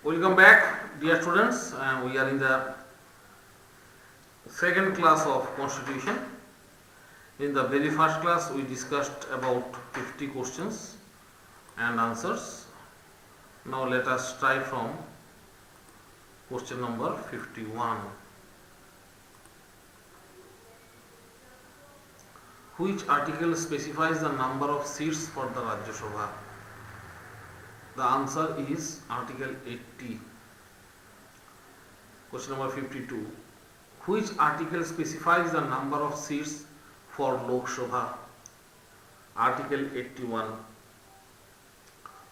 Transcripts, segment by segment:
Welcome back, dear students. We are in the second class of Constitution. In the very first class, we discussed about 50 questions and answers. Now let us try from question number 51. Which article specifies the number of seats for the Rajya Sabha? The answer is Article 80. Question number 52. Which article specifies the number of seats for Lok Sabha? Article 81.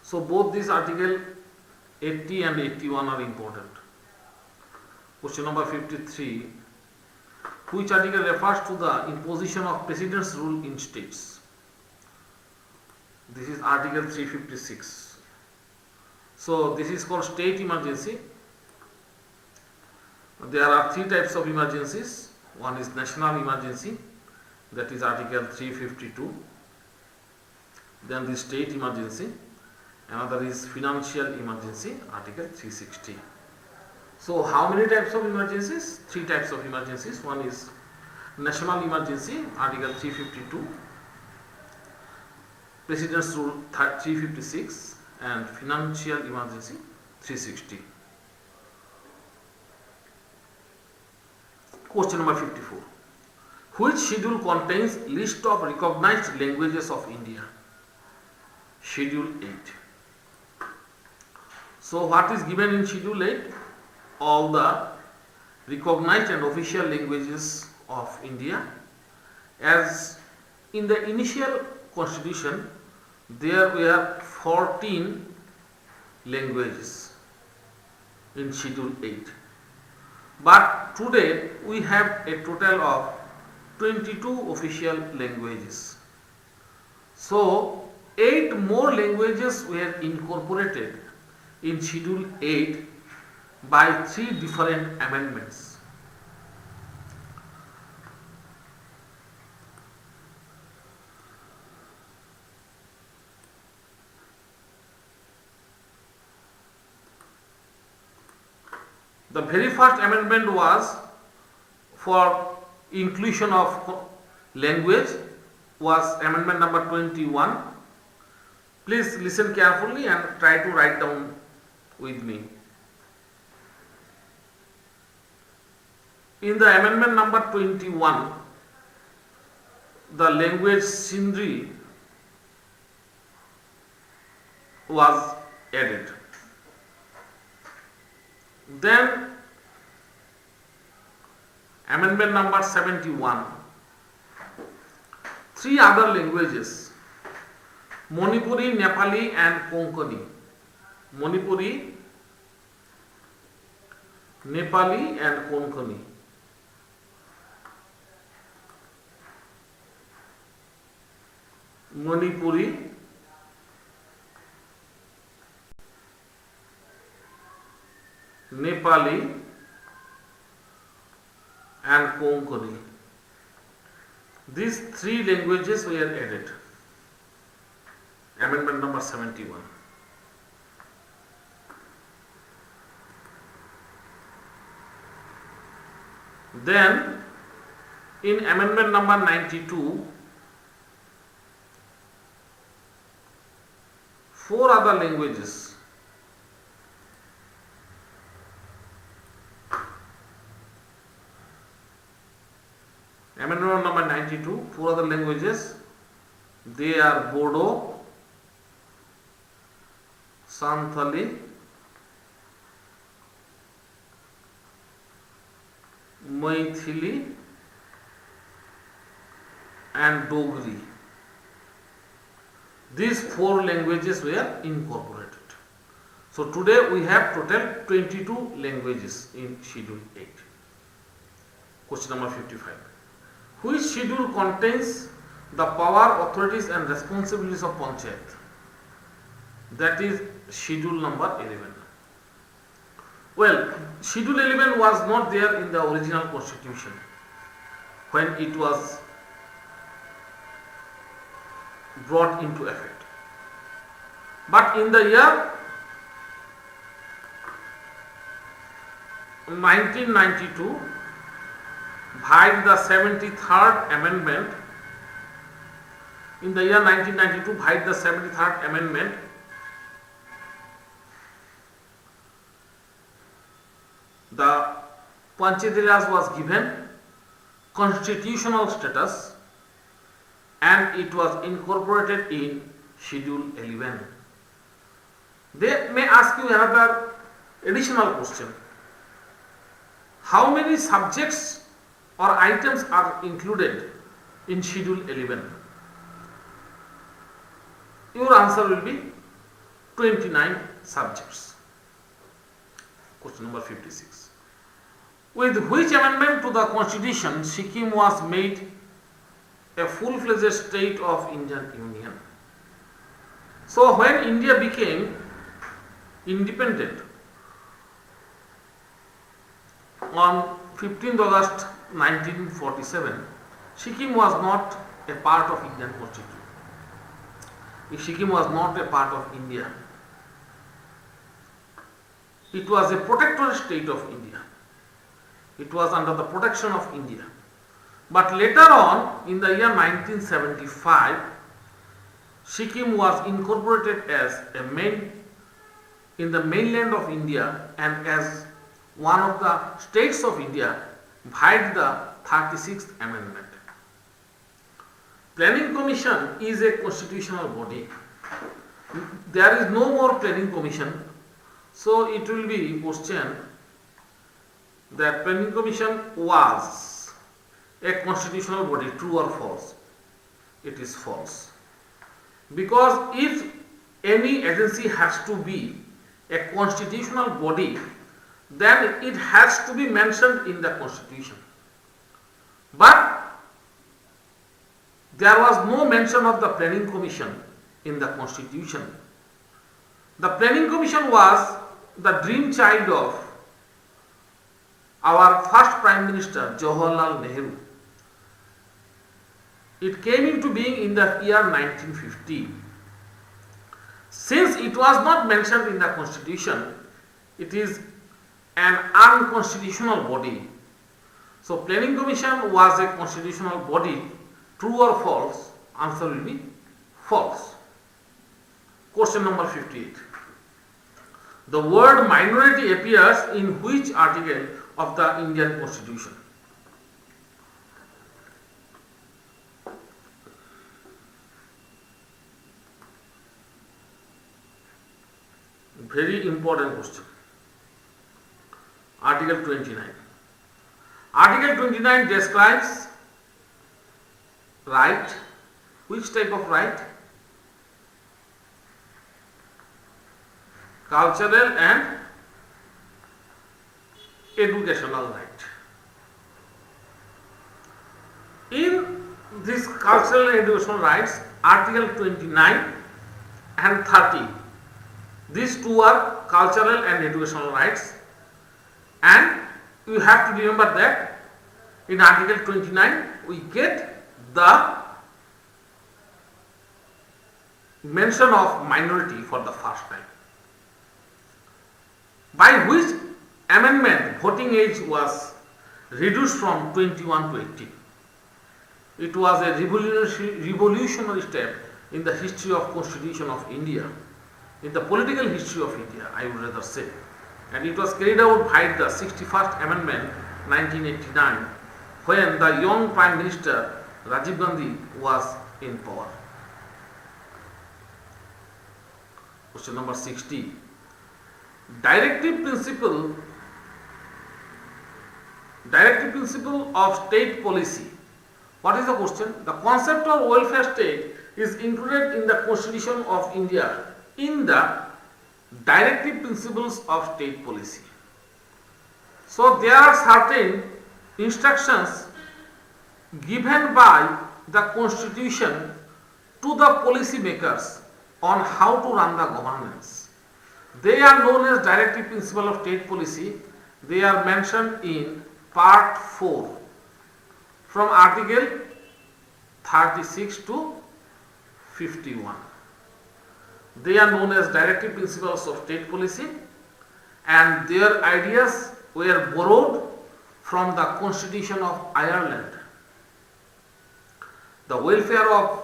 So both these Article 80 and 81 are important. Question number 53. Which article refers to the imposition of President's rule in states? This is Article 356. So this is called state emergency. There are three types of emergencies. One is national emergency, that is Article 352. Then the state emergency. Another is financial emergency, Article 360. So how many types of emergencies? Three types of emergencies. One is national emergency, Article 352. President's rule 356. And financial emergency 360. Question number 54. Which schedule contains list of recognized languages of India? Schedule 8. So what is given in Schedule 8? All the recognized and official languages of India. As in the initial constitution, there were 14 languages in Schedule 8. But today we have a total of 22 official languages. So 8 more languages were incorporated in Schedule 8 by 3 different amendments. The very first amendment was for inclusion of language, was amendment number 21. Please listen carefully and try to write down with me. In the amendment number 21, the language Sindri was added. Then amendment number 71, 3 other languages, Manipuri, Nepali and Konkani. Manipuri, Nepali and Konkani. Manipuri, Nepali and Konkani. These 3 languages were added. Amendment number 71. Then in amendment number 92, 4 other languages, amendment number 92, 4 other languages, they are Bodo, Santhali, Maithili and Dogri. These 4 languages were incorporated. So today we have total 22 languages in Schedule 8. Question number 55. Which schedule contains the power, authorities and responsibilities of Panchayat? That is Schedule number 11. Well, Schedule 11 was not there in the original constitution when it was brought into effect. But in the year 1992 by the 73rd Amendment. In the year 1992, by the 73rd Amendment, the Panchayati Raj was given constitutional status and it was incorporated in Schedule 11. They may ask you another additional question. How many subjects or items are included in Schedule 11? Your answer will be 29 subjects. Question number 56. With which amendment to the Constitution Sikkim was made a full-fledged state of Indian Union? So when India became independent on 15th August 1947, Sikkim was not a part of Indian Constitution. Sikkim was not a part of India. It was a protectorate state of India. It was under the protection of India. But later on, in the year 1975, Sikkim was incorporated as in the mainland of India and as one of the states of India by the 36th Amendment. Planning Commission is a constitutional body. There is no more Planning Commission, so it will be questioned that Planning Commission was a constitutional body, true or false? It is false. Because if any agency has to be a constitutional body, then it has to be mentioned in the Constitution. But there was no mention of the Planning Commission in the Constitution. The Planning Commission was the dream child of our first Prime Minister Jawaharlal Nehru. It came into being in the year 1950. Since it was not mentioned in the Constitution, it is an unconstitutional body. So Planning Commission was a constitutional body. True or false? Answer will be false. Question number 58. The word minority appears in which article of the Indian Constitution? Very important question. Article 29. Article 29 describes right. Which type of right? Cultural and educational right. In these cultural and educational rights, Article 29 and 30, these two are cultural and educational rights, and you have to remember that in Article 29 we get the mention of minority for the first time. By which amendment voting age was reduced from 21 to 18. It was a revolutionary step in the history of Constitution of India, in the political history of India, I would rather say. And it was carried out by the 61st Amendment 1989, when the young Prime Minister Rajiv Gandhi was in power. Question number 60. Directive principle of state policy. What is the question? The concept of welfare state is included in the Constitution of India in the directive principles of state policy. So there are certain instructions given by the Constitution to the policy makers on how to run the governance. They are known as directive principle of state policy. They are mentioned in part 4 from article 36 to 51. They are known as directive principles of state policy, and their ideas were borrowed from the Constitution of Ireland. The welfare of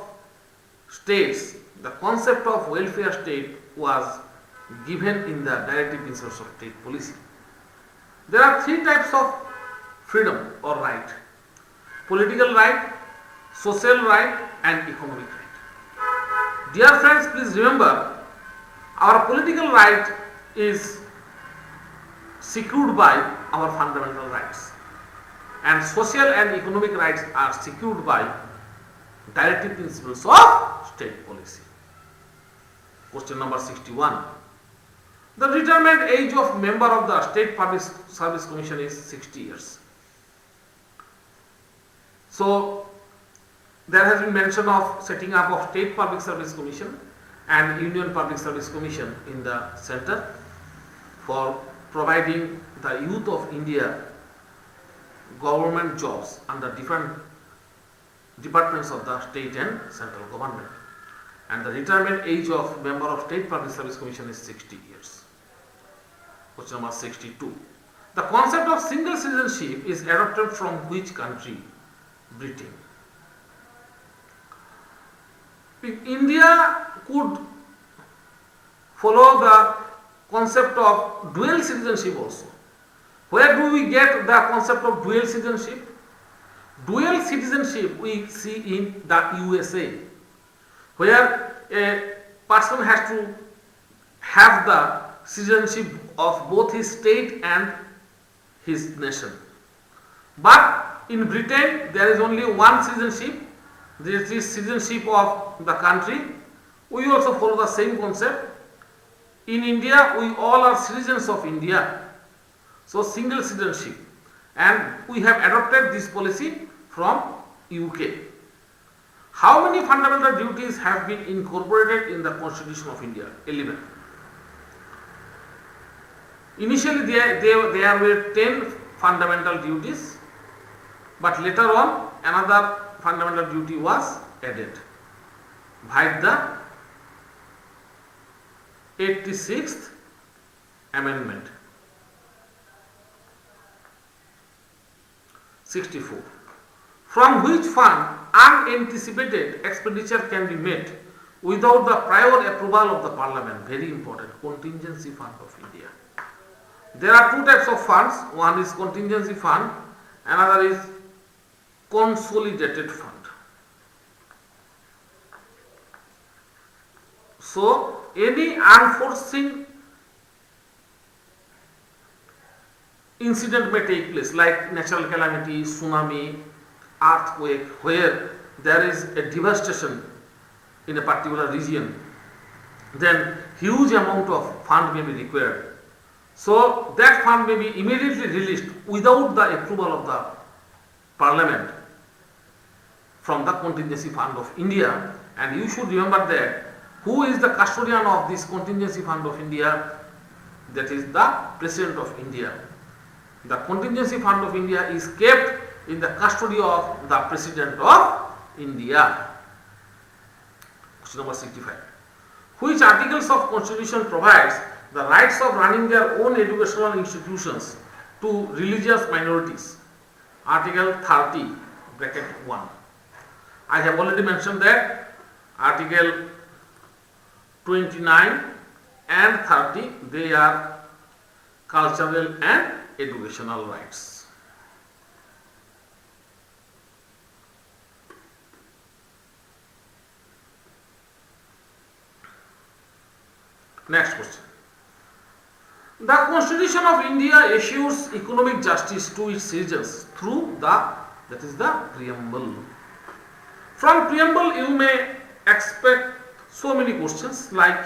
states, the concept of welfare state was given in the directive principles of state policy. There are three types of freedom or right: political right, social right, and economic right. Dear friends, please remember, our political right is secured by our fundamental rights, and social and economic rights are secured by directive principles of state policy. Question number 61. The retirement age of member of the State Public Service Commission is 60 years. So there has been mention of setting up of State Public Service Commission and Union Public Service Commission in the center for providing the youth of India government jobs under different departments of the state and central government. And the retirement age of member of State Public Service Commission is 60 years. Question number 62. The concept of single citizenship is adopted from which country? Britain. India could follow the concept of dual citizenship also. Where do we get the concept of dual citizenship? Dual citizenship we see in the USA, where a person has to have the citizenship of both his state and his nation. But in Britain there is only one citizenship. This is citizenship of the country. We also follow the same concept. In India we all are citizens of India. So single citizenship, and we have adopted this policy from UK. How many fundamental duties have been incorporated in the Constitution of India? 11. Initially there were 10 fundamental duties, but later on another fundamental duty was added by the 86th Amendment. 64. From which fund unanticipated expenditure can be made without the prior approval of the Parliament? Very important. Contingency Fund of India. There are two types of funds. One is contingency fund, another is consolidated fund. So any unforeseen incident may take place, like natural calamity, tsunami, earthquake, where there is a devastation in a particular region, then huge amount of fund may be required. So that fund may be immediately released without the approval of the Parliament from the Contingency Fund of India. And you should remember that who is the custodian of this Contingency Fund of India? That is the President of India. The Contingency Fund of India is kept in the custody of the President of India. Question number 65. Which articles of Constitution provides the rights of running their own educational institutions to religious minorities? Article 30, bracket 1. I have already mentioned that Article 29 and 30, they are cultural and educational rights. Next question. The Constitution of India assures economic justice to its citizens through the preamble. From preamble you may expect so many questions like,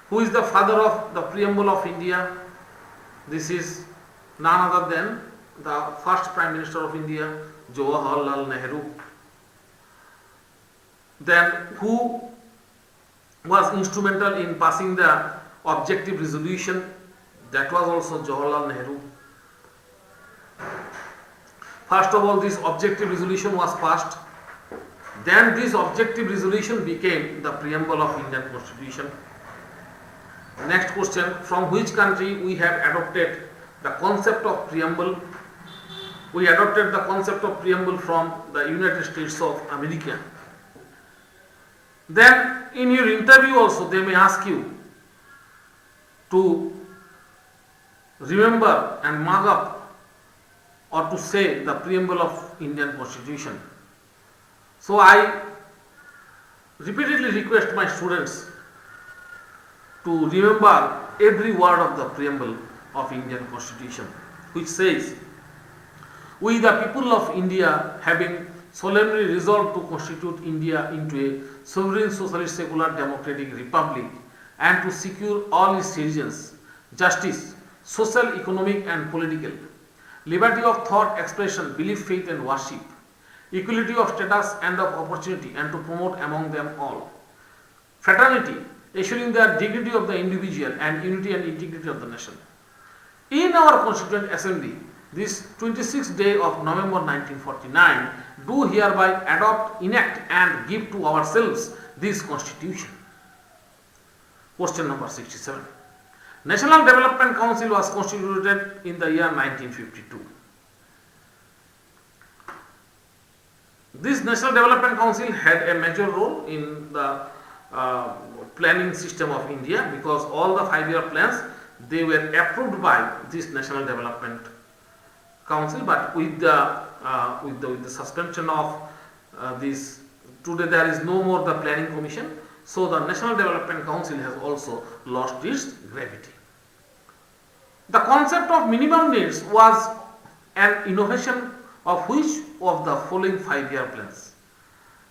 who is the father of the preamble of India? This is none other than the first Prime Minister of India, Jawaharlal Nehru. Then who was instrumental in passing the objective resolution? That was also Jawaharlal Nehru. First of all, this objective resolution was passed. Then this objective resolution became the preamble of Indian Constitution. Next question, from which country we have adopted the concept of preamble. We adopted the concept of preamble from the United States of America. Then in your interview also they may ask you to remember and mark up or to say the preamble of Indian Constitution. So I repeatedly request my students to remember every word of the preamble of Indian Constitution, which says, "We the people of India, having solemnly resolved to constitute India into a sovereign socialist secular democratic republic and to secure all its citizens justice, social, economic and political, liberty of thought, expression, belief, faith and worship, equality of status and of opportunity, and to promote among them all fraternity, assuring the dignity of the individual and unity and integrity of the nation. In our Constituent Assembly, this 26th day of November 1949, do hereby adopt, enact and give to ourselves this Constitution." Question number 67. National Development Council was constituted in the year 1952. This National Development Council had a major role in the planning system of India, because all the 5-year plans, they were approved by this National Development Council, but with the suspension of this, today there is no more the Planning Commission, so the National Development Council has also lost its gravity. The concept of minimum needs was an innovation of which of the following 5-year plans?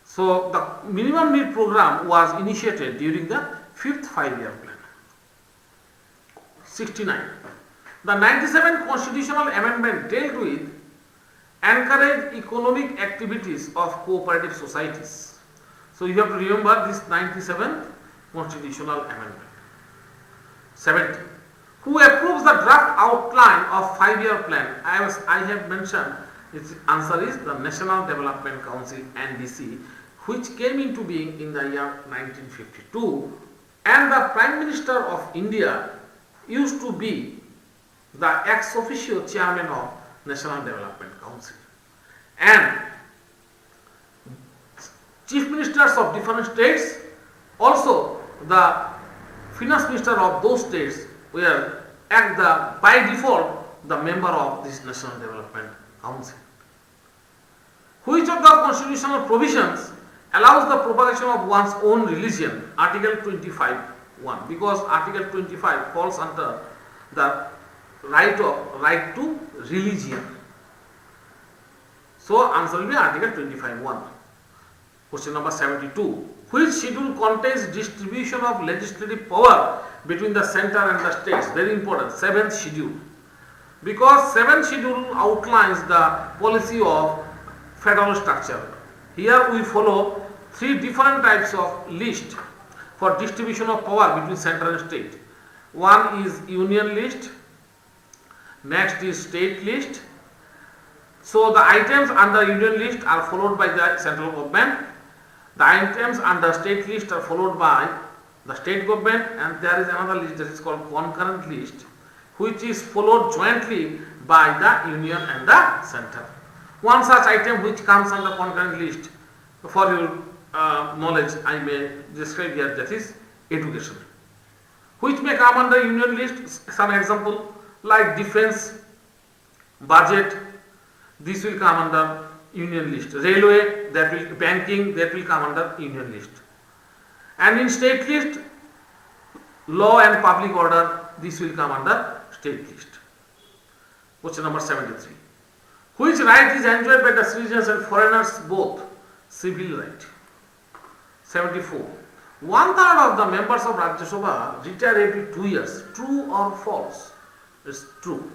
So the minimum need program was initiated during the 5th 5-year plan. 69. The 97th constitutional amendment dealt with encourage economic activities of cooperative societies. So you have to remember this 97th constitutional amendment. 70. Who approves the draft outline of 5-year plan? I have mentioned its answer is the National Development Council (NDC), which came into being in the year 1952, and the Prime Minister of India used to be the ex officio chairman of National Development Council, and chief ministers of different states, also the finance minister of those states were by default the member of this National Development Council. Which of the constitutional provisions allows the propagation of one's own religion? Article 25(1), because Article 25 falls under the right to religion. So answer will be Article 25(1). Question number 72. Which schedule contains distribution of legislative power between the center and the states? Very important. 7th schedule. Because 7th schedule outlines the policy of federal structure. Here we follow 3 different types of list for distribution of power between center and state. One is union list, next is state list. So the items under union list are followed by the central government. The items under state list are followed by the state government, and there is another list that is called concurrent list, which is followed jointly by the union and the center. One such item which comes under concurrent list, for your knowledge, I may describe here, that is education, which may come under union list. Some example like defense, budget, this will come under union list. Railway, that will, banking, that will come under union list. And in state list, law and public order, this will come under state list. Question number 73. Which right is enjoyed by the citizens and foreigners both? Civil right. 74. 1/3 of the members of Rajya Sabha retire every 2 years. True or false? It's true.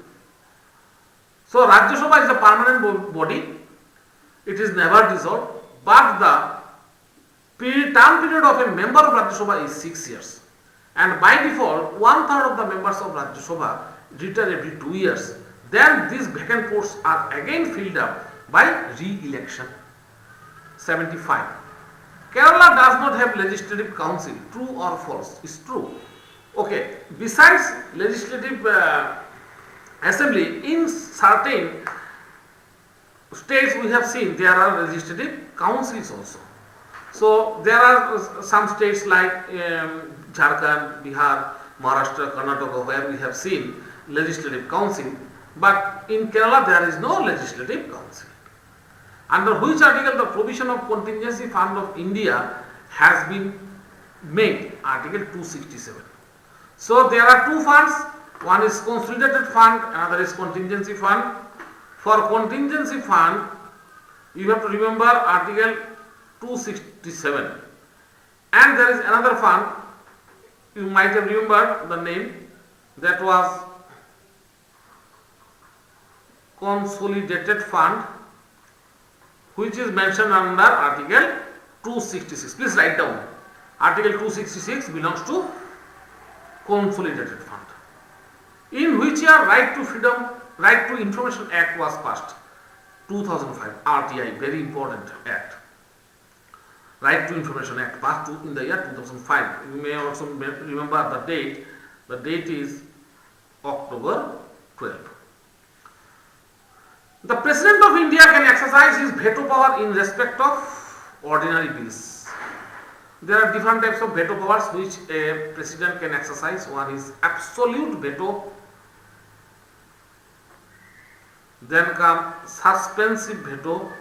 So Rajya Sabha is a permanent body. It is never dissolved, but the term period of a member of Rajya Sabha is 6 years. And by default, 1/3 of the members of Rajya Sabha retire every 2 years. Then these vacant posts are again filled up by re-election. 75. Kerala does not have legislative council. True or false? It's true. Okay. Besides legislative assembly. In certain states we have seen there are legislative councils also. So there are some states like Jharkhand, Bihar, Maharashtra, Karnataka where we have seen legislative council, but in Kerala there is no legislative council. Under which article the provision of contingency fund of India has been made? Article 267. So there are two funds, one is consolidated fund, another is contingency fund. For contingency fund, you have to remember article 267, and there is another fund, you might have remembered the name, that was consolidated fund, which is mentioned under article 266. Please write down, article 266 belongs to consolidated fund. In which year Right to Freedom, Right to Information Act was passed? 2005, RTI, very important act. Right to Information Act passed in the year 2005. You may also remember the date. The date is October 12. The President of India can exercise his veto power in respect of ordinary bills. There are different types of veto powers which a President can exercise. One is absolute veto, then come suspensive veto,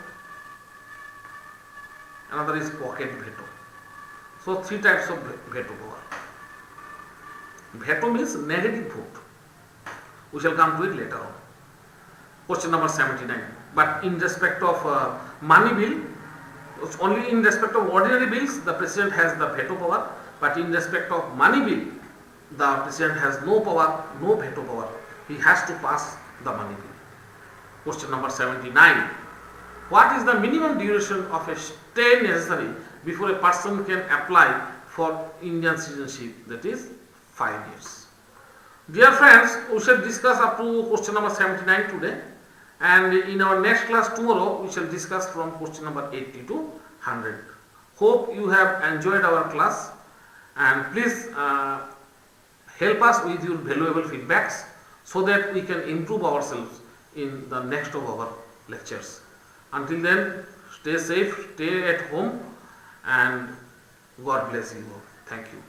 another is pocket veto. So three types of veto power. Veto means negative vote. We shall come to it later on. Question number 79. But in respect of money bill, only in respect of ordinary bills the President has the veto power, but in respect of money bill the President has no power, no veto power. He has to pass the money bill. Question number 79. What is the minimum duration of a stay necessary before a person can apply for Indian citizenship? That is 5 years. Dear friends, we shall discuss up to question number 79 today, and in our next class tomorrow we shall discuss from question number 80 to 100. Hope you have enjoyed our class, and please help us with your valuable feedbacks so that we can improve ourselves in the next of our lectures. Until then, stay safe, stay at home, and God bless you all. Thank you.